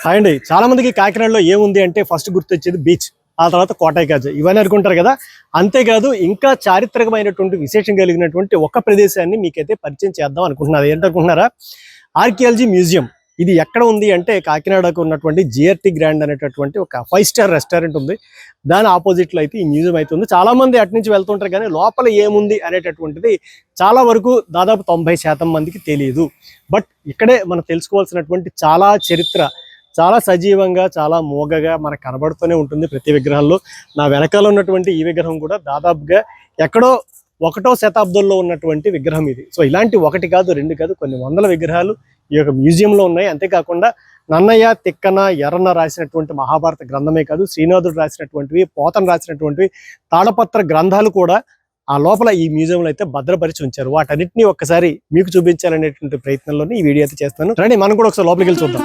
Hi అండి. చాలా మందికి కాకినాడలో ఏముంది అంటే ఫస్ట్ గుర్తొచ్చేది బీచ్, ఆ తర్వాత కోటాయి కాజా ఇవన్నీ అనుకుంటారు కదా. అంతేకాదు ఇంకా చారిత్రకమైనటువంటి విశేషం కలిగినటువంటి ఒక ప్రదేశాన్ని మీకైతే పరిచయం చేద్దాం అనుకుంటున్నారు. ఏంటనుకుంటున్నారా? Archaeology museum. ఇది ఎక్కడ ఉంది అంటే కాకినాడకు ఉన్నటువంటి జిఆర్టీ గ్రాండ్ అనేటటువంటి ఒక 5 స్టార్ రెస్టారెంట్ ఉంది. దాని ఆపోజిట్లో అయితే ఈ మ్యూజియం అయితే ఉంది. చాలా మంది అటు నుంచి వెళ్తుంటారు కానీ లోపల ఏముంది అనేటటువంటిది చాలా వరకు దాదాపు 90% మందికి తెలియదు. బట్ ఇక్కడే మనం తెలుసుకోవాల్సినటువంటి చాలా చరిత్ర చాలా సజీవంగా చాలా మోగగా మనకు కనబడుతూనే ఉంటుంది ప్రతి విగ్రహంలో. నా వెనకాల ఉన్నటువంటి ఈ విగ్రహం కూడా దాదాపుగా ఎక్కడో 1వ శతాబ్దంలో ఉన్నటువంటి విగ్రహం ఇది. సో ఇలాంటి 1 కాదు 2 కాదు కొన్ని వందల విగ్రహాలు ఈ యొక్క మ్యూజియంలో ఉన్నాయి. అంతేకాకుండా నన్నయ్య తిక్కన ఎర్రన్న రాసినటువంటి మహాభారత గ్రంథమే కాదు, శ్రీనాథుడు రాసినటువంటివి, పోతన రాసినటువంటివి తాళపత్ర గ్రంథాలు కూడా ఆ లోపల ఈ మ్యూజియంలో అయితే భద్రపరిచి ఉంచారు. వాటన్నిటిని ఒక్కసారి మీకు చూపించాలనేటువంటి ప్రయత్నంలోనే ఈ వీడియో అయితే చేస్తాను. రండి మనం కూడా ఒకసారి లోపలికి వెళ్ళి చూద్దాం.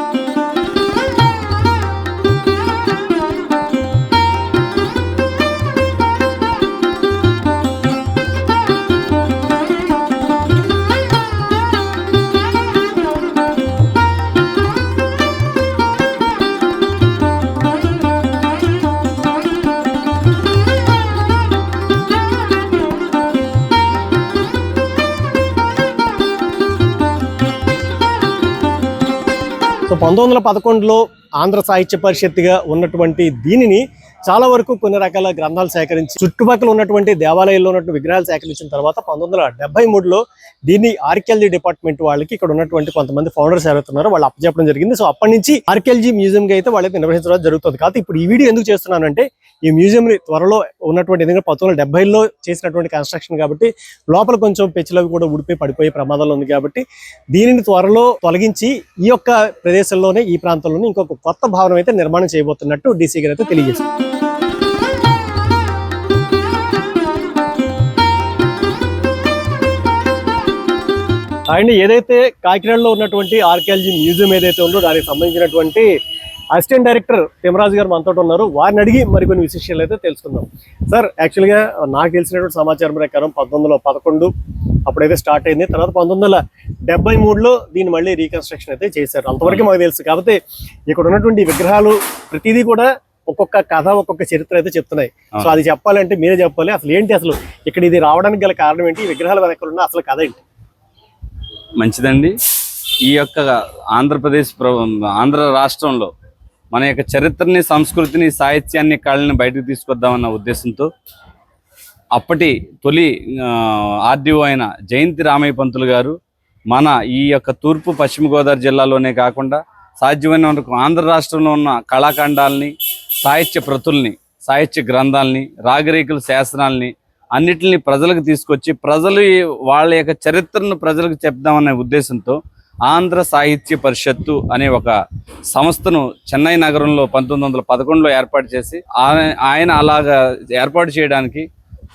సో 1911లో ఆంధ్ర సాహిత్య పరిషత్తుగా ఉన్నటువంటి దీనిని చాలా వరకు కొన్ని రకాల గ్రంథాలు సేకరించి చుట్టుపక్కల ఉన్నటువంటి దేవాలయాల్లో ఉన్నటువంటి విగ్రహాలు సేకరించిన తర్వాత 1973లో దీన్ని ఆర్కియాలజీ డిపార్ట్మెంట్ వాళ్ళకి ఇక్కడ ఉన్నటువంటి కొంతమంది ఫౌండర్స్ ఎవరుతున్నారో వాళ్ళు అప్పచెప్పడం జరిగింది. సో అప్పటి నుంచి ఆర్కియాలజీ మ్యూజియంకి అయితే వాళ్ళైతే నిర్వహించడం జరుగుతుంది. కాబట్టి ఇప్పుడు ఈ వీడియో ఎందుకు చేస్తున్నానంటే ఈ మ్యూజియంని త్వరలో ఉన్నటువంటి ఎందుకంటే 1970లో చేసినటువంటి కన్స్ట్రక్షన్ కాబట్టి లోపల కొంచెం పెచ్చులవి కూడా ఊడిపోయి పడిపోయే ప్రమాదాలు ఉంది కాబట్టి దీనిని త్వరలో తొలగించి ఈ యొక్క ప్రదేశంలోనే ఈ ప్రాంతంలోనే ఇంకొక కొత్త భవనం అయితే నిర్మాణం చేయబోతున్నట్టు డీసీ గారు అయితే తెలియజేశారు. అండ్ ఏదైతే కాకినాడలో ఉన్నటువంటి ఆర్కియాలజీ మ్యూజియం ఏదైతే ఉందో దానికి సంబంధించినటువంటి అసిస్టెంట్ డైరెక్టర్ తిమ్మరాజు గారు మనతో ఉన్నారు. వారిని అడిగి మరికొన్ని విశేషాలు అయితే తెలుసుకుందాం. సార్, యాక్చువల్గా నాకు తెలిసినటువంటి సమాచారం ప్రకారం 1911 అప్పుడైతే స్టార్ట్ అయింది. తర్వాత 1973లో దీన్ని మళ్ళీ రీకన్స్ట్రక్షన్ అయితే చేశారు. అంతవరకు మాకు తెలుసు. కాకపోతే ఇక్కడ ఉన్నటువంటి విగ్రహాలు ప్రతిదీ కూడా ఒక్కొక్క కథ ఒక్కొక్క చరిత్ర అయితే చెప్తున్నాయి. సో అది చెప్పాలంటే మీరే చెప్పాలి. అసలు ఏంటి అసలు ఇక్కడ ఇది రావడానికి గల కారణం ఏంటి? ఈ విగ్రహాల వెనకాల ఉన్న అసలు కథ ఏంటి? మంచిదండి. ఈ యొక్క ఆంధ్ర రాష్ట్రంలో మన యొక్క చరిత్రని, సంస్కృతిని, సాహిత్యాన్ని, కళని బయటకు తీసుకొద్దామన్న ఉద్దేశంతో అప్పటి తొలి ఆర్డీఓ అయిన జయంతి రామయ్య పంతులు గారు మన ఈ యొక్క తూర్పు పశ్చిమ గోదావరి జిల్లాలోనే కాకుండా సాధ్యమైన వరకు ఆంధ్ర రాష్ట్రంలో ఉన్న కళాఖండాలని, సాహిత్య ప్రతుల్ని, సాహిత్య గ్రంథాలని, రాగరేకుల శాసనాలని అన్నిటిని ప్రజలకు తీసుకొచ్చి ప్రజలు వాళ్ళ యొక్క చరిత్రను ప్రజలకు చెప్దామనే ఉద్దేశంతో ఆంధ్ర సాహిత్య పరిషత్తు అనే ఒక సంస్థను చెన్నై నగరంలో 1911లో ఏర్పాటు చేసి ఆయన అలాగా ఏర్పాటు చేయడానికి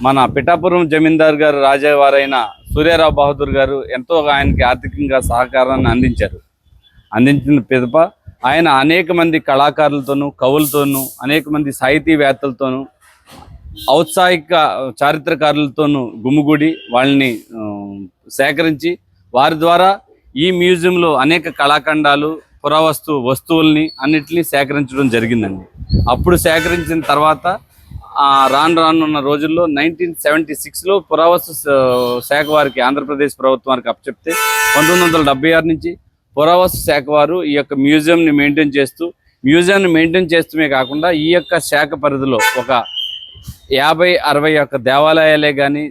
మన పిఠాపురం జమీందార్ గారు రాజావారైన సూర్యారావు బహదూర్ గారు ఎంతో ఆయనకి ఆర్థికంగా సహకారాన్ని అందించిన పిదప ఆయన అనేక మంది కళాకారులతోనూ, కవులతోనూ, అనేక మంది సాహితీవేత్తలతోనూ, ఔత్సాహిక చారిత్రకారులతోనూ గుమ్ముగూడి వాళ్ళని సేకరించి వారి ద్వారా ఈ మ్యూజియంలో అనేక కళాఖండాలు, వస్తువుల్ని అన్నిటినీ సేకరించడం జరిగిందండి. అప్పుడు సేకరించిన తర్వాత రానున్న రోజుల్లో 1976లో పురావస్తు శాఖ వారికి, ఆంధ్రప్రదేశ్ ప్రభుత్వం వారికి అప్పచెప్తే 1976 నుంచి పురావస్తు శాఖ వారు ఈ యొక్క మ్యూజియంని మెయింటైన్ చేస్తూనే కాకుండా ఈ యొక్క శాఖ పరిధిలో ఒక 50-60 యొక్క దేవాలయాలే కానీ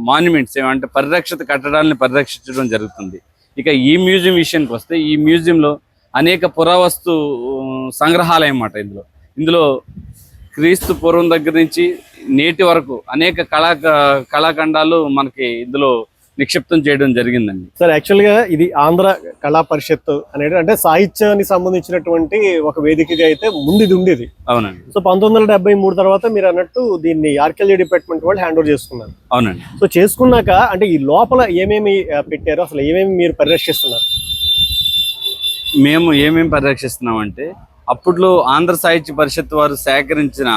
మాన్యుమెంట్స్ ఏమంటే పరిరక్షిత కట్టడాలను పరిరక్షించడం జరుగుతుంది. ఇక ఈ మ్యూజియం విషయానికి వస్తే ఈ మ్యూజియంలో అనేక పురావస్తు సంగ్రహాలయం అన్నమాట. ఇందులో క్రీస్తు పూర్వం దగ్గర నుంచి నేటి వరకు అనేక కళాఖండాలు మనకి ఇందులో నిక్షిప్తం చేయడం జరిగిందండి. సార్, యాక్చువల్గా ఇది ఆంధ్ర కళా పరిషత్ అనేది అంటే సాహిత్యానికి సంబంధించినటువంటి ఒక వేదికగా అయితే ముందు ఇది ఉండేది. అవునండి. సో 1973 తర్వాత మీరు అన్నట్టు దీన్ని ఆర్కియాలజీ డిపార్ట్మెంట్ వాళ్ళు హ్యాండ్ ఓవర్ చేసుకున్నారు. అవునండి. సో చేసుకున్నాక అంటే ఈ లోపల ఏమేమి పెట్టారు, అసలు ఏమేమి మీరు పరిరక్షిస్తున్నారు? మేము ఏమేమి పరిరక్షిస్తున్నామంటే అప్పట్లో ఆంధ్ర సాహిత్య పరిషత్ వారు సేకరించిన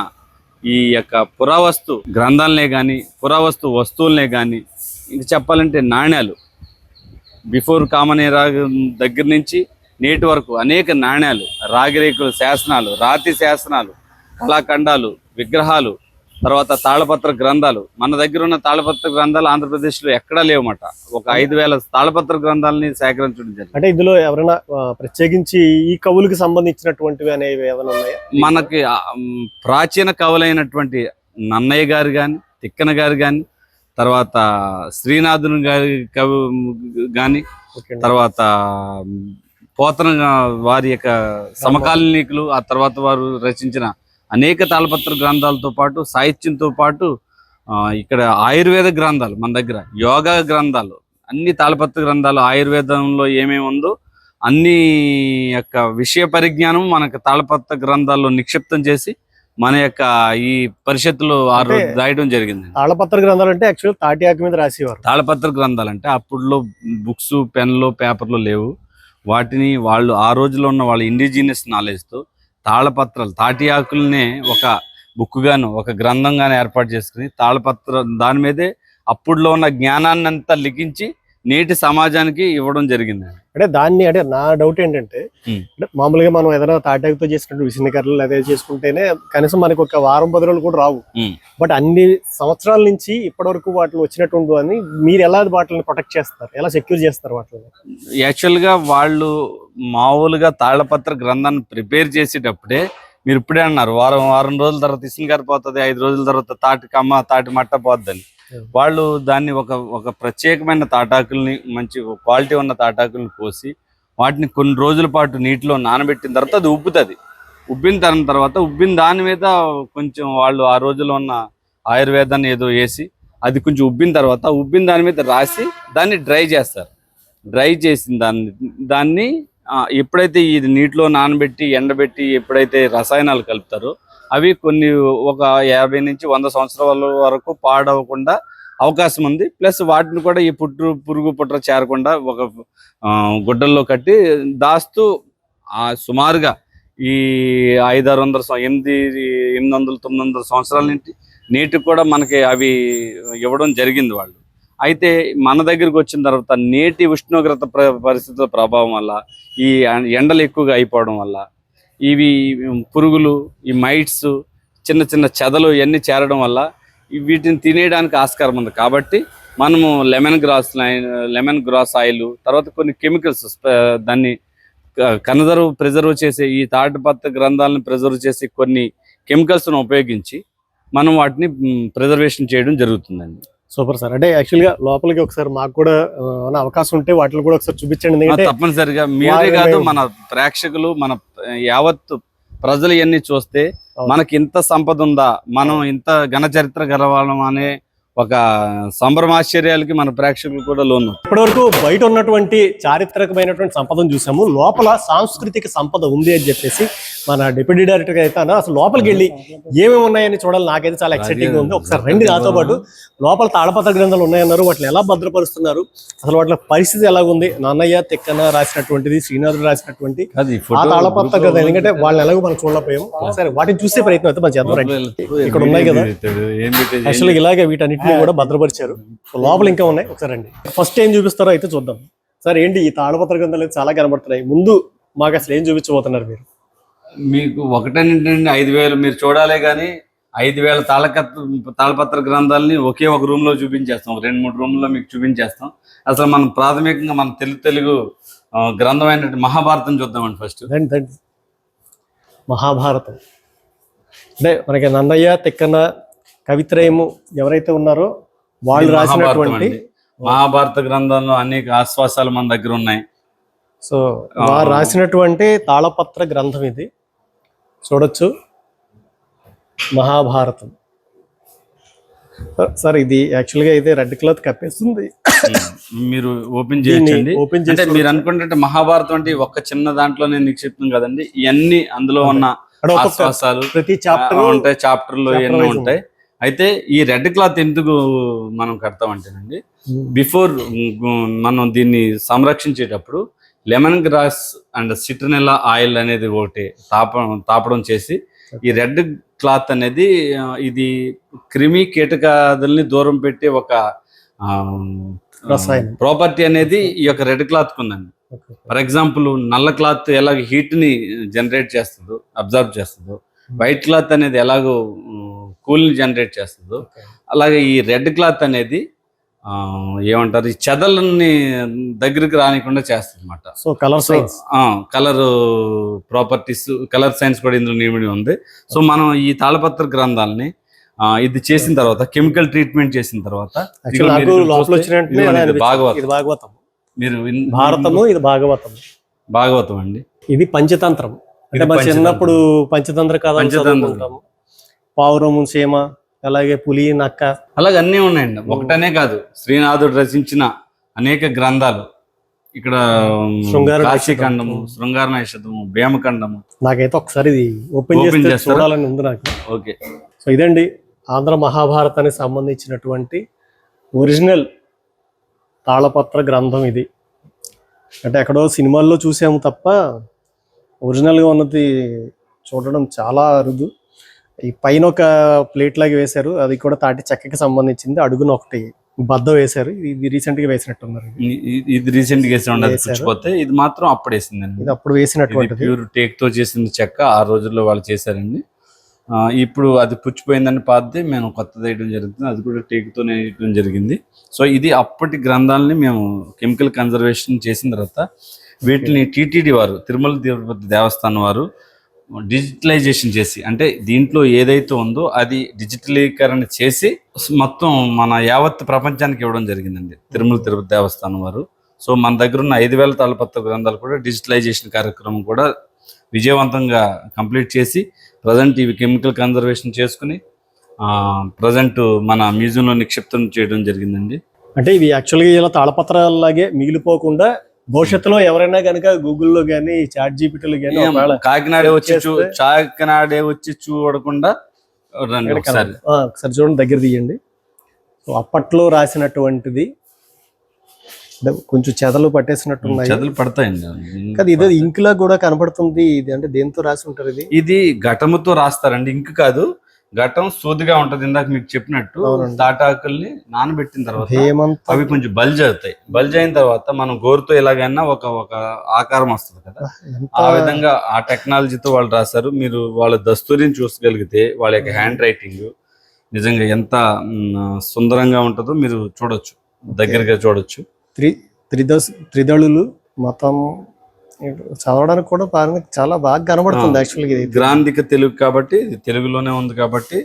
ఈ యొక్క పురావస్తు గ్రంథాలనే కానీ, పురావస్తు వస్తువులనే కానీ, ఇంక చెప్పాలంటే నాణ్యాలు, బిఫోర్ కామన్ ఎరా దగ్గర నుంచి నేటి వరకు అనేక నాణ్యాలు, రాగిరేకుల శాసనాలు, రాతి శాసనాలు, కళాఖండాలు, విగ్రహాలు, తర్వాత తాళపత్ర గ్రంథాలు. మన దగ్గర ఉన్న తాళపత్ర గ్రంథాలు ఆంధ్రప్రదేశ్లో ఎక్కడా లేవన్నమాట. ఒక 5,000 తాళపత్ర గ్రంథాలని సేకరించడం జరిగింది. అంటే ఇందులో ఎవరైనా ప్రత్యేకించి ఈ కవులకు సంబంధించినటువంటివి అనేవి ఏమైనా ఉన్నాయా? మనకి ప్రాచీన కవులైనటువంటి నన్నయ్య గారు కానీ, తిక్కన గారు కానీ, తర్వాత శ్రీనాథుని గారి కవి కానీ, తర్వాత పోతన వారి యొక్క సమకాలీనికులు, ఆ తర్వాత వారు రచించిన అనేక తాళపత్ర గ్రంథాలతో పాటు సాహిత్యంతో పాటు ఇక్కడ ఆయుర్వేద గ్రంథాలు మన దగ్గర, యోగా గ్రంథాలు, అన్ని తాళపత్ర గ్రంథాలు, ఆయుర్వేదంలో ఏమేమి ఉందో అన్ని యొక్క విషయ పరిజ్ఞానం మనకు తాళపత్ర గ్రంథాల్లో నిక్షిప్తం చేసి మన యొక్క ఈ పరిషత్తులో రాయడం జరిగింది. తాళపత్ర గ్రంథాలు అంటే యాక్చువల్ తాటి ఆకు మీద రాసేవారు. తాళపత్ర గ్రంథాలు అంటే అప్పుడులో బుక్స్, పెన్లు, పేపర్లు లేవు. వాటిని వాళ్ళు ఆ రోజుల్లో ఉన్న వాళ్ళ ఇండిజినియస్ నాలెడ్జ్తో తాళపత్రాలు, తాటి ఆకులనే ఒక బుక్గాను, ఒక గ్రంథంగాను ఏర్పాటు చేసుకుని తాళపత్ర దాని మీదే అప్పుడులో ఉన్న జ్ఞానాన్ని అంతా లిఖించి నేటి సమాజానికి ఇవ్వడం జరిగింది. అంటే దాన్ని అంటే నా డౌట్ ఏంటంటే, అంటే మామూలుగా మనం ఏదైనా తాటాకుతో చేసినట్టు విసనకర్రలు అదే చేసుకుంటేనే కనీసం మనకు ఒక వారం 10 రోజులు కూడా రావు. బట్ అన్ని సంవత్సరాల నుంచి ఇప్పటి వరకు వాటిని వచ్చినట్టు అని మీరు ఎలా వాటిని ప్రొటెక్ట్ చేస్తారు, ఎలా సెక్యూర్ చేస్తారు వాటిని? యాక్చువల్గా వాళ్ళు మామూలుగా తాళపత్ర గ్రంథాన్ని ప్రిపేర్ చేసేటప్పుడే మీరు ఇప్పుడే అన్నారు వారం రోజుల తర్వాత ఇసునకర్ర పోతుంది, 5 రోజుల తర్వాత తాటి కమ్మ, తాటి మట్ట పోద్దని. వాళ్ళు దాన్ని ఒక ప్రత్యేకమైన తాటాకుల్ని, మంచి క్వాలిటీ ఉన్న తాటాకుల్ని కోసి వాటిని కొన్ని రోజుల పాటు నీటిలో నానబెట్టిన తర్వాత అది ఉబ్బుతుంది. ఉబ్బిన దాని మీద కొంచెం వాళ్ళు ఆ రోజుల్లో ఉన్న ఆయుర్వేదాన్ని ఏదో వేసి అది కొంచెం ఉబ్బిన దాని మీద రాసి దాన్ని డ్రై చేస్తారు. డ్రై చేసిన దాన్ని ఎప్పుడైతే ఇది నీటిలో నానబెట్టి ఎండబెట్టి ఎప్పుడైతే రసాయనాలు కలుపుతారో అవి ఒక 50 నుంచి 100 సంవత్సరాల వరకు పాడవకుండా అవకాశం ఉంది. ప్లస్ వాటిని కూడా ఈ పురుగు పుట్ర చేరకుండా ఒక గుడ్డల్లో కట్టి దాస్తూ సుమారుగా ఈ 800-900 సంవత్సరాల నుంచి నేటికి కూడా మనకి అవి ఇవ్వడం జరిగింది వాళ్ళు. అయితే మన దగ్గరికి వచ్చిన తర్వాత నేటి ఉష్ణోగ్రత పరిస్థితుల ప్రభావం వల్ల, ఈ ఎండలు ఎక్కువగా అయిపోవడం వల్ల ఇవి పురుగులు, ఈ మైట్స్, చిన్న చిన్న చెదలు ఇవన్నీ చేరడం వల్ల వీటిని తినేయడానికి ఆస్కారం ఉంది. కాబట్టి మనము లెమన్ గ్రాస్ ఆయిల్, తర్వాత కొన్ని కెమికల్స్, దాన్ని ప్రిజర్వ్ చేసే ఈ తాటిపత్ర గ్రంథాలను ప్రిజర్వ్ చేసే కొన్ని కెమికల్స్ను ఉపయోగించి మనం వాటిని ప్రిజర్వేషన్ చేయడం జరుగుతుందండి. Super sir. అంటే యాక్చువల్గా లోపలికి ఒకసారి మాకు కూడా అవకాశం ఉంటే వాటిని కూడా ఒకసారి చూపించండి. తప్పనిసరిగా మీరే కాదు, మన ప్రేక్షకులు, మన యావత్ ప్రజలు ఇవన్నీ చూస్తే మనకి ఇంత సంపద ఉందా, మనం ఇంత ఘన చరిత్ర గలవాళ్ళం అనే ఒక సంభ్రమాశ్చర్యాలకి మన ప్రేక్షకులు కూడా లోను. ఇప్పటివరకు బయట ఉన్నటువంటి చారిత్రకమైనటువంటి సంపదను చూసాము, లోపల సాంస్కృతిక సంపద ఉంది అని చెప్పేసి మన డిప్యూటీ డైరెక్టర్ అయితే అసలు లోపలికి వెళ్ళి ఏమేమి ఉన్నాయని చూడాలి. నాకైతే చాలా ఎక్సైటింగ్ గా ఉంది. ఒకసారి రండి నాతో పాటు. లోపల తాళపత్ర గ్రంథాలు ఉన్నాయన్నారు, వాటిని ఎలా భద్రపరుస్తున్నారు, అసలు వాటి పరిస్థితి ఎలా ఉంది, నన్నయ్య తిక్కన రాసినటువంటిది, శ్రీనాథుడు రాసినటువంటి ఆ తాళపత్ర గ్రంథం, ఎందుకంటే వాళ్ళని ఎలాగో మనం చూడలేకపోయాము. సరే, వాటిని చూసే ప్రయత్నం అయితే మనం చేద్దాం. ఇక్కడ ఉన్నాయి కదా, యాక్చువల్గా ఇలాగే వీటన్నిటిని కూడా భద్రపరిచారు. లోపల ఇంకా ఉన్నాయి, ఒకసారి రండి. ఫస్ట్ ఏం చూపిస్తారో అయితే చూద్దాం. సార్ ఏంటి ఈ తాళపత్ర గ్రంథాలు అయితే చాలా కనబడుతున్నాయి, ముందు మాకు అసలు ఏం చూపించబోతున్నారు మీరు? మీకు ఒకటేంటండి, 5,000 మీరు చూడాలే కానీ 5,000 తాళపత్ర గ్రంథాలని ఒకే ఒక రూమ్ లో చూపించేస్తాం, 2-3 రూమ్లో మీకు చూపించేస్తాం. అసలు మనం ప్రాథమికంగా మన తెలుగు గ్రంథమైన మహాభారతం చూద్దామండి. ఫస్ట్ మహాభారతం అంటే మనకి నన్నయ్య తిక్కన కవిత్రయము ఎవరైతే ఉన్నారో వాళ్ళు రాసినటువంటి మహాభారత గ్రంథంలో అనేక ఆశ్వాసాలు మన దగ్గర ఉన్నాయి. సో వారు రాసినటువంటి తాళపత్ర గ్రంథం ఇది, చూడొచ్చు. మహాభారతం సార్, ఇది యాక్చువల్గా అయితే రెడ్ క్లాత్ కప్పేస్తుంది, మీరు ఓపెన్ చేయొచ్చండి. అంటే మీరు అనుకుంటే మహాభారతం అంటే ఒక్క చిన్న దాంట్లోనే నిక్షిప్తం కదండి, ఇవన్నీ అందులో ఉన్న ఆశ్వాసాలు ప్రతి చాప్టర్ ఉంటాయి, చాప్టర్లో ఎన్నో ఉంటాయి. అయితే ఈ రెడ్ క్లాత్ ఎందుకు మనం కడతామంటేనండి, బిఫోర్ మనం దీన్ని సంరక్షించేటప్పుడు లెమన్ గ్రాస్ అండ్ సిట్రనెల్లా ఆయిల్ అనేది ఒకటి తాపడం చేసి ఈ రెడ్ క్లాత్ అనేది ఇది క్రిమి కీటకాదుల్ని దూరం పెట్టే ఒక ప్రాపర్టీ అనేది ఈ యొక్క రెడ్ క్లాత్ ఉందండి. ఫర్ ఎగ్జాంపుల్ నల్ల క్లాత్ ఎలాగ హీట్ ని జనరేట్ చేస్తుందో, అబ్జర్వ్ చేస్తుందో, వైట్ క్లాత్ అనేది ఎలాగో కూల్ ని జనరేట్ చేస్తుందో, అలాగే ఈ రెడ్ క్లాత్ అనేది ఏమంటారు, ఈ చెదలని దగ్గరికి రానికుండా చేస్తుంది అనమాట. So colour science, colour properties, colour science కూడా ఇందులో నియమడి ఉంది. సో మనం ఈ తాళపత్ర గ్రంథాలని ఇది చేసిన తర్వాత, కెమికల్ ట్రీట్మెంట్ చేసిన తర్వాత, భాగవతం, మీరు భారతము, ఇది భాగవతం అండి. ఇది పంచతంత్రం. అంటే మన చిన్నప్పుడు పంచతంత్ర కథ, పావురము, సీమ, అలాగే పులి, నక్క, అలాగే అన్నీ ఉన్నాయండి. ఒకటనే కాదు, శ్రీనాథుడు రచించిన అనేక గ్రంథాలు ఇక్కడ, కాశీఖండము, శృంగార నైషధము, భీమఖండము. నాకైతే ఒకసారి ఇది ఓపెన్ చేసి చూడాలని ఉంది నాకు. ఓకే, సో ఇదండి ఆంధ్ర మహాభారతానికి సంబంధించినటువంటి ఒరిజినల్ తాళపత్ర గ్రంథం ఇది. అంటే ఎక్కడో సినిమాల్లో చూసాము తప్ప ఒరిజినల్గా ఉన్నది చూడడం చాలా అరుదు. ఈ పైన ఒక ప్లేట్ లాగా వేశారు, అది కూడా తాటి చెక్కకి సంబంధించింది. అడుగున ఒకటి బద్ద వేశారు, ఇది రీసెంట్ గా వేసినట్టున్నారు. ఇది రీసెంట్ గా వేసిపోతే, ఇది మాత్రం అప్పుడు వేసిందండి. ఇది అప్పుడు వేసినటువంటి ప్యూర్ టేక్ తో చేసిన చెక్క, ఆ రోజుల్లో వాళ్ళు చేశారండి. ఇప్పుడు అది పుచ్చిపోయిందని పాతది మేము కొత్తది వేయడం జరుగుతుంది, అది కూడా టేక్ తోనే వేయడం జరిగింది. సో ఇది అప్పటి గ్రంథాలని మేము కెమికల్ కన్జర్వేషన్ చేసిన తర్వాత వీటిని టీటీడీ వారు, తిరుమల తిరుపతి దేవస్థానం వారు డిజిటలైజేషన్ చేసి, అంటే దీంట్లో ఏదైతే ఉందో అది డిజిటలీకరణ చేసి మొత్తం మన యావత్ ప్రపంచానికి ఇవ్వడం జరిగిందండి తిరుమల తిరుపతి దేవస్థానం వారు. సో మన దగ్గర ఉన్న 5,000 తాళపత్ర గ్రంథాలు కూడా డిజిటలైజేషన్ కార్యక్రమం కూడా విజయవంతంగా కంప్లీట్ చేసి ప్రజెంట్ ఇవి కెమికల్ కన్జర్వేషన్ చేసుకుని ప్రజెంట్ మన మ్యూజియంలో నిక్షిప్తం చేయడం జరిగిందండి. అంటే ఇవి యాక్చువల్గా ఇలా తాళపత్రాలలాగే మిగిలిపోకుండా భవిష్యత్తులో ఎవరైనా కనుక గూగుల్లో కానీ, చాట్ జీపీటీలో కానీ, కాకినాడే వచ్చి చూడకుండా ఒకసారి చూడండి, దగ్గర తీయండి. సో అప్పట్లో రాసినటువంటిది కొంచెం చెదలు పట్టేసినట్టున్నాయి, చెదలు పడతాయండి. కదా ఇదే ఇంక్ లా కూడా కనపడుతుంది. ఇది అంటే దేంతో రాసి ఉంటారు? ఇది ఘటముతో రాస్తారండి, ఇంక్ కాదు. ఘటం సూదిగా ఉంటది, ఇందాక మీకు చెప్పినట్టు. తాటాకుల్ని నానబెట్టిన తర్వాత అవి కొంచెం బల్జ్ అవుతాయి. బల్జ్ అయిన తర్వాత మనం గోరుతో ఎలాగైనా ఒక ఆకారం వస్తుంది కదా, ఆ విధంగా ఆ టెక్నాలజీతో వాళ్ళు రాశారు. మీరు వాళ్ళ దస్తూరిని చూసగలిగితే వాళ్ళ యొక్క హ్యాండ్ రైటింగ్ నిజంగా ఎంత సుందరంగా ఉంటుందో మీరు చూడొచ్చు, దగ్గరగా చూడొచ్చు. త్రిదళులు మతం చదవడానికి కూడా చాలా బాగా కనబడుతుంది. యాక్చువల్గా గ్రాంధిక తెలుగు కాబట్టి, ఇది తెలుగులోనే ఉంది కాబట్టి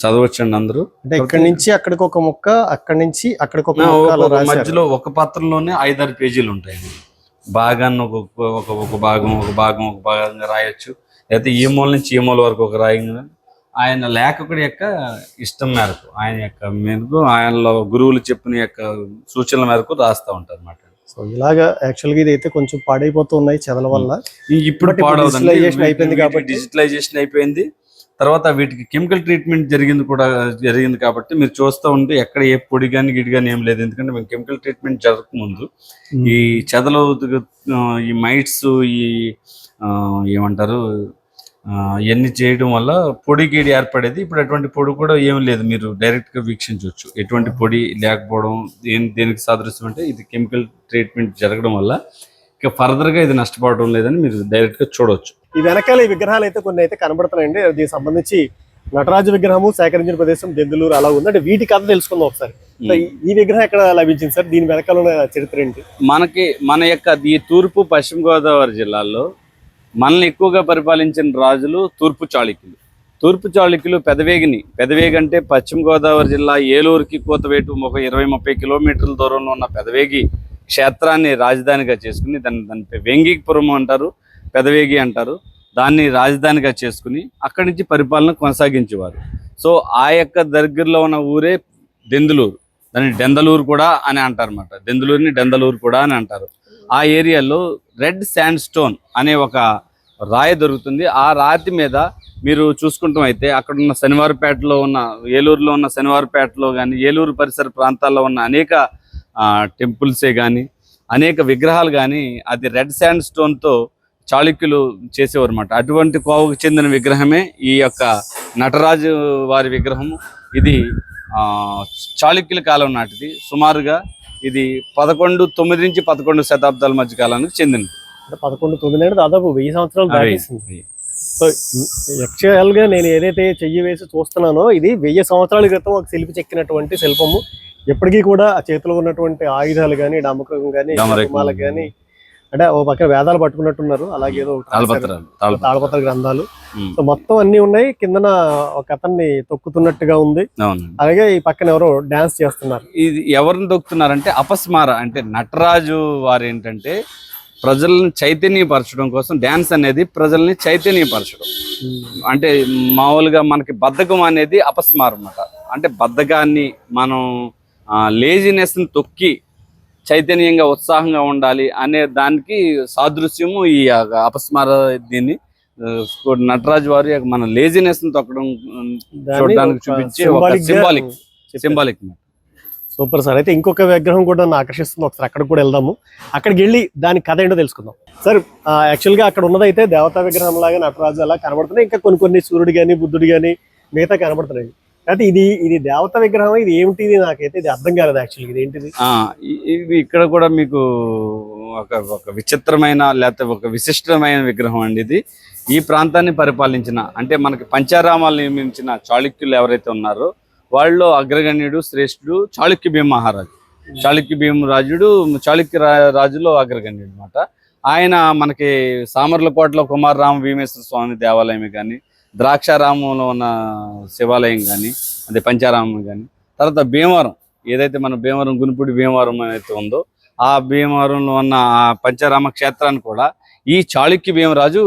చదవచ్చండి అందరూ. అంటే ఇక్కడి నుంచి అక్కడికి ఒక ముక్క, అక్కడి నుంచి అక్కడికి ఒక ముక్క, మధ్యలో ఒక పత్రంలోనే 5-6 పేజీలు ఉంటాయండి. భాగాన్ని ఒక భాగంగా రాయొచ్చు, అయితే ఈ మూల నుంచి ఈ మూల వరకు ఒక రాయంగా ఆయన లేఖకుడి యొక్క ఇష్టం మేరకు, ఆయనలో గురువులు చెప్పిన యొక్క సూచనల మేరకు రాస్తూ ఉంటారు అన్నమాట. సో ఇలాగా యాక్చువల్గా ఇది అయితే కొంచెం పాడైపోతూ ఉన్నాయి చెదల వల్ల. ఇప్పుడు డిజిటలైజేషన్ అయిపోయింది. తర్వాత వీటికి కెమికల్ ట్రీట్మెంట్ జరిగింది కాబట్టి మీరు చూస్తూ ఉంటే ఎక్కడ ఏ పొడి కానీ గిడి కానీ ఏం లేదు. ఎందుకంటే మేము కెమికల్ ట్రీట్మెంట్ జరగకముందు ఈ చెదలు, ఈ మైట్స్, ఈ ఏమంటారు ఇవన్నీ చేయడం వల్ల పొడి గీడి ఏర్పడేది. ఇప్పుడు అటువంటి పొడి కూడా ఏం లేదు, మీరు డైరెక్ట్ గా వీక్షించవచ్చు. ఎటువంటి పొడి లేకపోవడం దేనికి సాదృశ్యం అంటే ఇది కెమికల్ ట్రీట్మెంట్ జరగడం వల్ల ఇక ఫర్దర్ గా ఇది నష్టపోవడం లేదని మీరు డైరెక్ట్ గా చూడవచ్చు. ఈ వెనకాల ఈ విగ్రహాలు అయితే కొన్ని అయితే కనబడుతున్నాయండి. దీనికి సంబంధించి నటరాజు విగ్రహము సేకరించిన ప్రదేశం దెందులూరు అలా ఉంది. అంటే వీటి కథ తెలుసుకుందాం ఒకసారి. ఈ విగ్రహం ఎక్కడ లభించింది సార్? దీని వెనకాల ఉన్న చరిత్ర ఏంటి? మన యొక్క ఈ తూర్పు పశ్చిమ గోదావరి జిల్లాల్లో మనల్ని ఎక్కువగా పరిపాలించిన రాజులు తూర్పు చాళుక్యులు. పెదవేగి అంటే పశ్చిమ గోదావరి జిల్లా ఏలూరుకి కూతవేటు ఒక 20-30 కిలోమీటర్ల దూరంలో ఉన్న పెదవేగి క్షేత్రాన్ని రాజధానిగా చేసుకుని దాన్ని వెంగిపురం అంటారు, పెదవేగి అంటారు, దాన్ని రాజధానిగా చేసుకుని అక్కడి నుంచి పరిపాలన కొనసాగించేవారు. సో ఆ యొక్క దగ్గరలో ఉన్న ఊరే దెందులూరు, దాన్ని డెందలూరు కూడా అని అంటారు అన్నమాట. దెందులూరుని డెందలూరు కూడా అని అంటారు. ఆ ఏరియాలో రెడ్ శాండ్ స్టోన్ అనే ఒక రాయి దొరుకుతుంది. ఆ రాతి మీద మీరు చూసుకుంటాం అయితే అక్కడ ఉన్న శనివారపేటలో ఉన్న, ఏలూరులో ఉన్న శనివారపేటలో కానీ, ఏలూరు పరిసర ప్రాంతాల్లో ఉన్న అనేక టెంపుల్సే కానీ, అనేక విగ్రహాలు కానీ అది రెడ్ శాండ్ స్టోన్తో చాళుక్యులు చేసేవారు అన్నమాట. అటువంటి కోవకు చెందిన విగ్రహమే ఈ యొక్క నటరాజు వారి విగ్రహము. ఇది చాళుక్యుల కాలం నాటిది. సుమారుగా ఇది 11-9 నుంచి 11 శతాబ్దాల మధ్య కాలానికి చెందింది. అంటే 11-9 అంటే దాదాపు 1000 సంవత్సరాలు దాటేసింది. సో యాక్చువల్ గా నేను ఏదైతే చెయ్యి వేసి చూస్తున్నానో ఇది 1000 సంవత్సరాల క్రితం ఒక శిల్పి చెక్కినటువంటి శిల్పము. ఎప్పటికీ కూడా ఆ చేతిలో ఉన్నటువంటి ఆయుధాలు కానీ, డమకం కానీ, డామరకాలు కానీ, అంటే ఓ పక్కన వేదాలు పట్టుకున్నట్టున్నారు, అలాగే ఏదో తాళపత్ర గ్రంథాలు. సో మొత్తం అన్ని ఉన్నాయి. కిందన ఒక అతన్ని తొక్కుతున్నట్టుగా ఉంది. అలాగే ఈ పక్కన ఎవరో డాన్స్ చేస్తున్నారు. ఇది ఎవరిని తొక్కుతున్నారంటే అపస్మార, అంటే నటరాజు వారు ఏంటంటే ప్రజల్ని చైతన్యపరచడం కోసం డాన్స్ అనేది ప్రజల్ని చైతన్యపరచడం. అంటే మామూలుగా మనకి బద్ధకం అనేది అపస్మారం అన్నమాట. అంటే బద్ధకాన్ని మనం లేజినెస్ ని తొక్కి చైతన్యంగా ఉత్సాహంగా ఉండాలి అనే దానికి సాదృశ్యము ఈ అపస్మార. దీన్ని నటరాజు వారు మన లేజినెస్ ని తొక్కడం చూడడానికి చూపించే ఒక సింబాలిక్. Super sir. అయితే ఇంకొక విగ్రహం కూడా నన్ను ఆకర్షిస్తుంది, ఒకసారి అక్కడికి కూడా వెళ్దాము. అక్కడికి వెళ్ళి దాని కథ ఏంటో తెలుసుకుందాం. సార్ యాక్చువల్గా అక్కడ ఉన్నదైతే దేవతా విగ్రహం లాగా నటరాజు అలా కనబడుతున్నాయి. ఇంకా కొన్ని సూర్యుడు కానీ, బుద్ధుడు కానీ మిగతా కనబడుతున్నాయి. అయితే ఇది దేవతా విగ్రహం, ఇది ఏమిటి నాకైతే ఇది అర్థం కాలేదు యాక్చువల్గా. ఇది ఏంటిది? ఇది ఇక్కడ కూడా మీకు ఒక విచిత్రమైన లేకపోతే ఒక విశిష్టమైన విగ్రహం అండి. ఇది ఈ ప్రాంతాన్ని పరిపాలించిన, అంటే మనకి పంచారామాలు నిర్మించిన చాళుక్యులు ఎవరైతే ఉన్నారో వాళ్ళు అగ్రగణ్యుడు, శ్రేష్ఠుడు చాళుక్య భీమ మహారాజు. చాళుక్య భీమ చాళుక్య రాజులో అగ్రగణ్యుడు అనమాట. ఆయన మనకి సామర్లకోటలో కుమారరామ భీమేశ్వర స్వామి దేవాలయం కానీ, ద్రాక్షారామంలో ఉన్న శివాలయం కానీ, అదే పంచారామం కానీ, తర్వాత భీమవరం ఏదైతే మన భీమవరం గునిపూడి భీమవరం అయితే ఉందో ఆ భీమవరంలో ఉన్న ఆ పంచారామ క్షేత్రాన్ని కూడా ఈ చాళుక్య భీమరాజు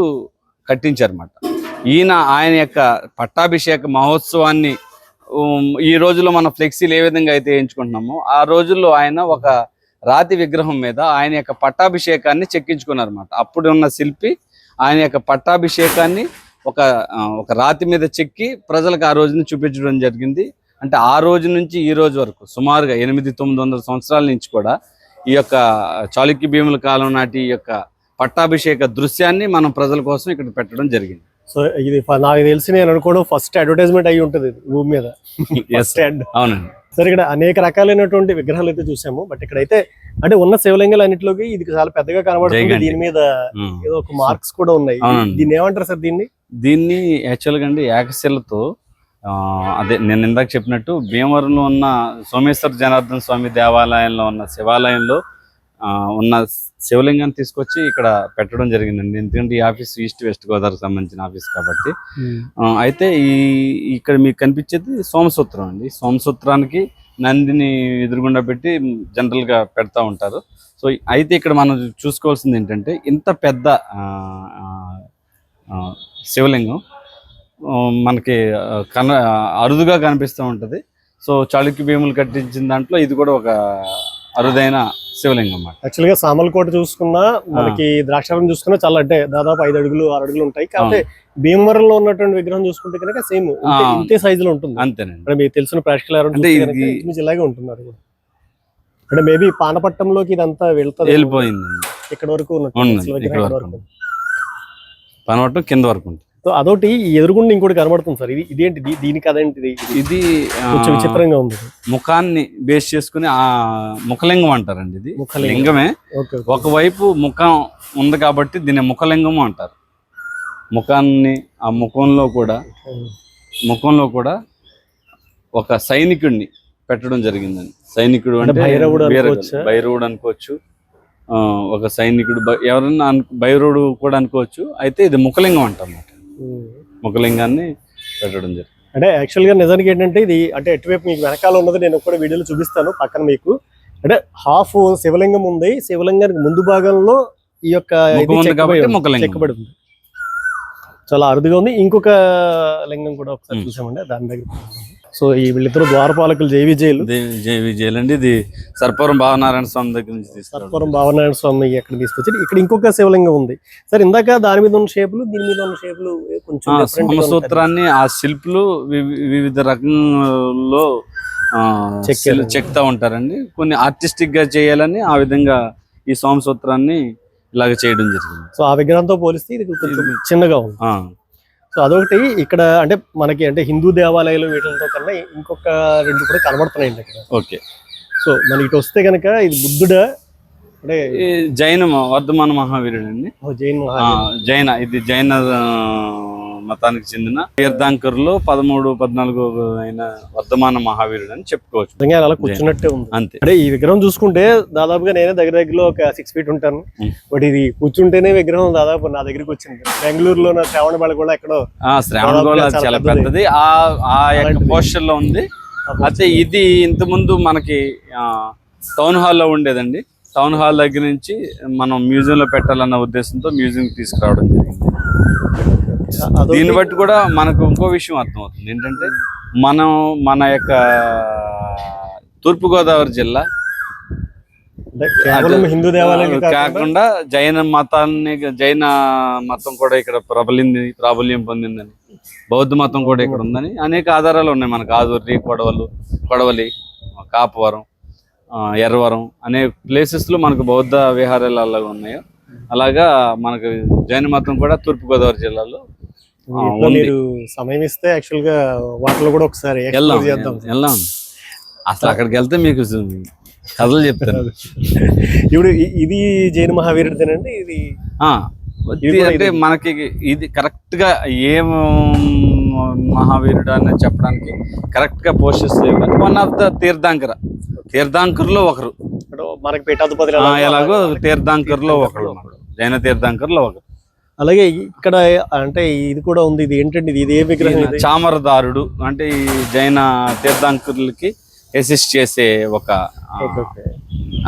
కట్టించారన్నమాట. ఆయన యొక్క పట్టాభిషేక మహోత్సవాన్ని ఈ రోజుల్లో మన ఫ్లెక్సీలు ఏ విధంగా అయితే ఎంచుకుంటున్నామో ఆ రోజుల్లో ఆయన ఒక రాతి విగ్రహం మీద ఆయన యొక్క పట్టాభిషేకాన్ని చెక్కించుకున్నారన్నమాట. అప్పుడు ఉన్న శిల్పి ఆయన యొక్క పట్టాభిషేకాన్ని ఒక రాతి మీద చెక్కి ప్రజలకు ఆ రోజుని చూపించడం జరిగింది. అంటే ఆ రోజు నుంచి ఈ రోజు వరకు సుమారుగా 800-900 సంవత్సరాల నుంచి కూడా ఈ యొక్క చాళుక్య భీముల కాలం నాటి ఈ యొక్క పట్టాభిషేక దృశ్యాన్ని మనం ప్రజల కోసం ఇక్కడ పెట్టడం జరిగింది. సో ఇది నాకు తెలిసి నేను అనుకోవడం ఫస్ట్ అడ్వర్టైజ్మెంట్ అయ్యి ఉంటుంది భూమి మీద. అవునండి. సరే, ఇక్కడ అనేక రకాలైనటువంటి విగ్రహాలు అయితే చూసాము. బట్ ఇక్కడైతే అంటే ఉన్న శివలింగాలు అన్నింటిలోకి ఇది చాలా పెద్దగా కనబడుతుంది. దీని మీద ఏదో ఒక మార్క్స్ కూడా ఉన్నాయి. దీన్ని ఏమంటారు సార్? దీన్ని యాక్చువల్గా అండి ఏకశిలతో, అదే నేను ఇందాక చెప్పినట్టు భీమవరంలో ఉన్న సోమేశ్వర జనార్దన స్వామి దేవాలయంలో ఉన్న శివాలయంలో ఉన్న శివలింగాన్ని తీసుకొచ్చి ఇక్కడ పెట్టడం జరిగిందండి. ఎందుకంటే ఈ ఆఫీస్ ఈస్ట్ వెస్ట్ గోదావరికి సంబంధించిన ఆఫీస్ కాబట్టి. అయితే ఇక్కడ మీకు కనిపించేది సోమసూత్రం అండి. సోమసూత్రానికి నందిని ఎదురుగుండా పెట్టి జనరల్ గా పెడతా ఉంటారు. సో అయితే ఇక్కడ మనం చూసుకోవాల్సింది ఏంటంటే ఇంత పెద్ద శివలింగం మనకి అరుదుగా కనిపిస్తూ ఉంటది. సో చాళుక్య భీములు కట్టించిన దాంట్లో ఇది కూడా ఒక అరుదైన శివలింగం అన్నమాట. యాక్చువల్ గా సామర్లకోట చూసుకున్నా, మనకి ద్రాక్షారం చూసుకున్నా చాలా అంటే దాదాపు 5 అడుగులు 6 అడుగులు ఉంటాయి. కాకపోతే భీమవరంలో ఉన్నటువంటి విగ్రహం చూసుకుంటే కనుక సేమ్ ఇంతే సైజులో ఉంటుంది. అంతేనండి. మీకు తెలిసిన ప్రేక్షకులు ఇలాగే ఉంటున్నారు. అంటే మేబీ పానపట్టంలోకి ఇదంతా వెళ్ళిపోయింది. ఇక్కడ వరకు పానపట్టం కింద వరకు ఉంటుంది. సో అదొకటి ఎదురుగుండా ఇంకోటి కనబడుతుంది సార్. ఇదేంటి? దీనికి అదేంటిది? ఇది కొంచెం విచిత్రంగా ఉంది. ముఖాన్ని బేస్ చేసుకుని ఆ ముఖలింగం అంటారండి. ఇది లింగమే, ఒకవైపు ముఖం ఉంది కాబట్టి దీన్ని ముఖలింగము అంటారు. ముఖాన్ని ఆ ముఖంలో కూడా ఒక సైనికుడిని పెట్టడం జరిగిందండి. సైనికుడు అంటే భైరవుడు అనుకోవచ్చు, ఒక సైనికుడు, ఎవరన్నా భైరవుడు కూడా అనుకోవచ్చు. అయితే ఇది ముఖలింగం అంటారు. ముఖలింగాన్ని పెట్టడం జరిగింది. అంటే యాక్చువల్ గా నిజానికి ఏంటంటే ఇది అంటే ఎటువైపు మీకు వెనకాల ఉన్నది నేను కూడా వీడియోలో చూపిస్తాను పక్కన మీకు. అంటే హాఫ్ శివలింగం ఉంది, శివలింగానికి ముందు భాగంలో ఈ యొక్క చెక్కబడి ఉంది. చాలా అరుదుగా ఉంది. ఇంకొక లింగం కూడా ఒకసారి చూసామండి దాని దగ్గర. సో ఈ వీళ్ళిద్దరు ద్వారపాలకులు జై విజయలు అండి. ఇది సర్పవరం భావనారాయణ స్వామి దగ్గర నుంచి సర్పవరం భావనారాయణ స్వామి ఎక్కడ తీసుకొచ్చి ఇక్కడ ఇంకొక శివలింగం ఉంది సార్. ఇందాక దాని మీద ఉన్న షేపులు, దీని మీద ఉన్న షేపులు కొంచెం సోమసూత్రాన్ని ఆ శిల్పులు వివిధ రకంలో చెక్తా ఉంటారండి. కొన్ని ఆర్టిస్టిక్ గా చేయాలని ఆ విధంగా ఈ సోమసూత్రాన్ని ఇలాగ చేయడం జరిగింది. సో ఆ విగ్రహంతో పోలిస్తే ఇది కొంచెం చిన్నగా ఉంది. సో అదొకటి ఇక్కడ అంటే మనకి అంటే హిందూ దేవాలయాలు వీటితో కన్నా ఇంకొక 2 కూడా కనబడుతున్నాయండి ఇక్కడ. ఓకే. సో మన ఇటు వస్తే కనుక ఇది బుద్ధుడా అంటే ఈ జైన వర్ధమాన మహావీరుడు అండి. జైన్ ఇది జైన మతానికి చెందిన తీర్థంకరులు 13-14 అయిన వర్ధమాన మహావీరుడు అని చెప్పుకోవచ్చు. నిజంగా అలా కూర్చున్నట్టే ఉంది. అంతే. అంటే ఈ విగ్రహం చూసుకుంటే దాదాపుగా నేనే దగ్గరలో ఒక 6 feet ఉంటాను. బట్ ఇది కూర్చుంటేనే విగ్రహం దాదాపు నా దగ్గరికి వచ్చింది. బెంగళూరులో నా శ్రావణబెళ కూడా ఎక్కడో శ్రావణబెళ చాలా పెద్దది ఆ యొక్క పోస్టర్ లో ఉంది. అయితే ఇది ఇంత ముందు మనకి టౌన్ హాల్లో ఉండేదండి. టౌన్ హాల్ దగ్గర నుంచి మనం మ్యూజియం లో పెట్టాలన్న ఉద్దేశంతో మ్యూజియం తీసుకురావడం జరిగింది. దీన్ని బట్టి కూడా మనకు ఇంకో విషయం అర్థమవుతుంది ఏంటంటే మన యొక్క తూర్పుగోదావరి జిల్లా కేవలం హిందూ దేవాలయం కాకుండా జైన మతం కూడా ఇక్కడ ప్రాబల్యం పొందిందని, బౌద్ధ మతం కూడా ఇక్కడ ఉందని అనేక ఆధారాలు ఉన్నాయి మనకు. ఆదూరి, కొడవలి, కాపవరం, ఎర్రవరం అనే ప్లేసెస్ లో మనకు బౌద్ధ విహారాలు అలాగా ఉన్నాయో అలాగా మనకు జైన మతం కూడా తూర్పుగోదావరి జిల్లాలో మీరు సమయం ఇస్తే యాక్చువల్ గా వాటిలో కూడా ఒకసారి వెళ్దాం. అసలు అక్కడికి వెళ్తే మీకు కథలు చెప్తాను. ఇప్పుడు ఇది జైన మహావీరుడిదేనండి. ఇది అంటే మనకి ఇది కరెక్ట్ గా ఏం మహావీరుడు అని చెప్పడానికి కరెక్ట్ గా పోస్టర్స్ లేవు. వన్ ఆఫ్ ద తీర్థంకరులో ఒకరు, మనకి పీఠాధిపతి ఎలాగో తీర్థంకరులో ఒకరు, జైన తీర్థంకరులో ఒకరు. అలాగే ఇక్కడ అంటే ఇది కూడా ఉంది. ఇది ఏంటంటే ఇది ఏ విగ్రహం? చామరదారుడు అంటే ఈ జైన తీర్థంకరులకి అసిస్ట్ చేసే ఒక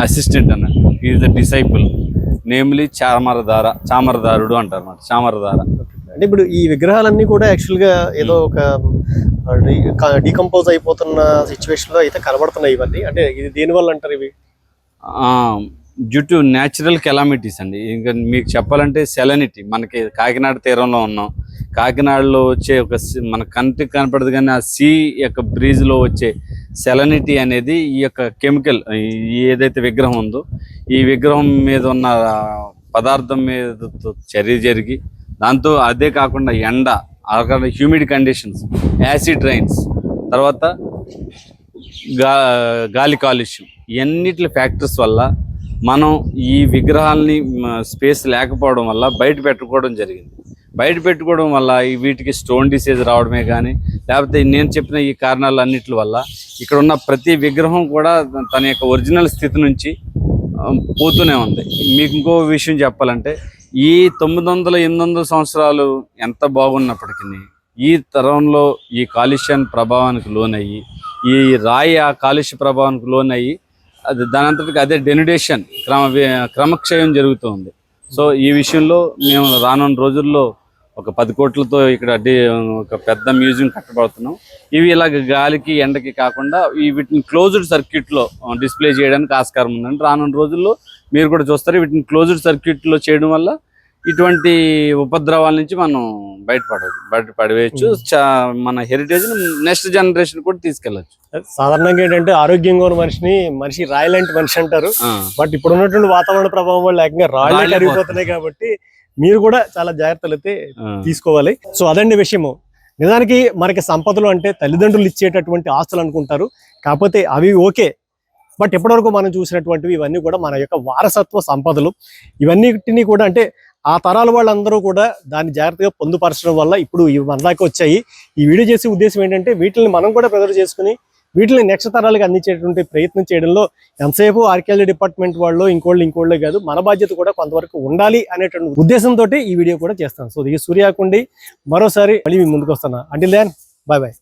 అసిస్టెంట్ అన్నట్టు. ఈజ్ ద డిసైపుల్, నేమ్లీ చామరదారుడు అంటారు అన్నమాట. చామరదార అంటే ఇప్పుడు ఈ విగ్రహాలన్నీ కూడా యాక్చువల్ గా ఏదో ఒక డీకంపోజ్ అయిపోతున్న సిచ్యువేషన్ లో అయితే కనబడుతున్నాయి ఇవన్నీ. అంటే ఇది దేని వల్ల అంటారు? ఇవి డ్యూ టు న్యాచురల్ కెలామిటీస్ అండి. ఇంకా మీకు చెప్పాలంటే సెలనిటీ, మనకి కాకినాడ తీరంలో ఉన్నాం. కాకినాడలో వచ్చే ఒక మన కంటికి కనపడదు కానీ ఆ సీ యొక్క బ్రీజ్ లో వచ్చే సెలనిటీ అనేది ఈ యొక్క కెమికల్ ఏదైతే విగ్రహం ఉందో ఈ విగ్రహం మీద ఉన్న పదార్థం మీద చర్య జరిగి దాంతో అదే కాకుండా ఎండ, హ్యూమిడ్ కండిషన్స్, యాసిడ్ రైన్స్, తర్వాత గాలి కాలుష్యం, ఇవన్నిటి ఫ్యాక్టర్స్ వల్ల మనం ఈ విగ్రహాలని స్పేస్ లేకపోవడం వల్ల బయట పెట్టుకోవడం జరిగింది. బయట పెట్టుకోవడం వల్ల వీటికి స్టోన్ డిసీజ్ రావడమే కానీ లేకపోతే నేను చెప్పిన ఈ కారణాలు అన్నిటి వల్ల ఇక్కడ ఉన్న ప్రతి విగ్రహం కూడా తన యొక్క ఒరిజినల్ స్థితి నుంచి పోతూనే ఉంది. మీకు ఇంకో విషయం చెప్పాలంటే ఈ 900-800 సంవత్సరాలు ఎంత బాగున్నప్పటికీ ఈ తరంలో ఈ కాలుష్యాన్ని ప్రభావానికి లోనయ్యి ఈ రాయి ఆ కాలుష్య ప్రభావానికి లోనయ్యి అది దాని అంతటికి అదే డెన్యుడేషన్ క్రమక్షయం జరుగుతుంది. సో ఈ విషయంలో మేము రానున్న రోజుల్లో ఒక 10 కోట్లతో ఇక్కడ ఒక పెద్ద మ్యూజియం కట్టబడుతున్నాం. ఇవి ఇలాగ గాలికి ఎండకి కాకుండా వీటిని క్లోజ్డ్ సర్క్యూట్లో డిస్ప్లే చేయడానికి ఆస్కారం ఉందండి. రానున్న రోజుల్లో మీరు కూడా చూస్తారు. వీటిని క్లోజ్డ్ సర్క్యూట్లో చేయడం వల్ల ఇటువంటి ఉపద్రవాల నుంచి మనం బయటపడవచ్చు. మన హెరిటేజ్ నెక్స్ట్ జనరేషన్ కూడా తీసుకెళ్లొచ్చు. సాధారణంగా ఏంటంటే ఆరోగ్యంగా ఉన్న మనిషి రాయలాంటి మనిషి అంటారు. బట్ ఇప్పుడు ఉన్నటువంటి వాతావరణ ప్రభావం వల్ల ఏకంగా రాళ్ళే కరిగిపోతున్నాయి. కాబట్టి మీరు కూడా చాలా జాగ్రత్తలు అయితే తీసుకోవాలి. సో అదండి విషయము. నిజానికి మనకి సంపదలు అంటే తల్లిదండ్రులు ఇచ్చేటటువంటి ఆస్తులు అనుకుంటారు. కాకపోతే అవి ఓకే, బట్ ఎప్పటివరకు మనం చూసినటువంటివి ఇవన్నీ కూడా మన యొక్క వారసత్వ సంపదలు. ఇవన్నిటిని కూడా అంటే ఆ తరాల వాళ్ళందరూ కూడా దాన్ని జాగ్రత్తగా పొందుపరచడం వల్ల ఇప్పుడు ఇవి మన దాకా వచ్చాయి. ఈ వీడియో చేసే ఉద్దేశం ఏంటంటే వీటిని మనం కూడా ప్రిజర్వ్ చేసుకుని వీటిని నెక్స్ట్ తరాలకు అందించేటువంటి ప్రయత్నం చేయడంలో ఎంతసేపు ఆర్కియాలజీ డిపార్ట్మెంట్ వాళ్ళు ఇంకోళ్ళే కాదు, మన బాధ్యత కూడా కొంతవరకు ఉండాలి అనేటువంటి ఉద్దేశంతో ఈ వీడియో కూడా చేస్తాను. సో ఇది సూర్యాకుండి మరోసారి మళ్ళీ మీ ముందుకు వస్తాను. Until then bye by.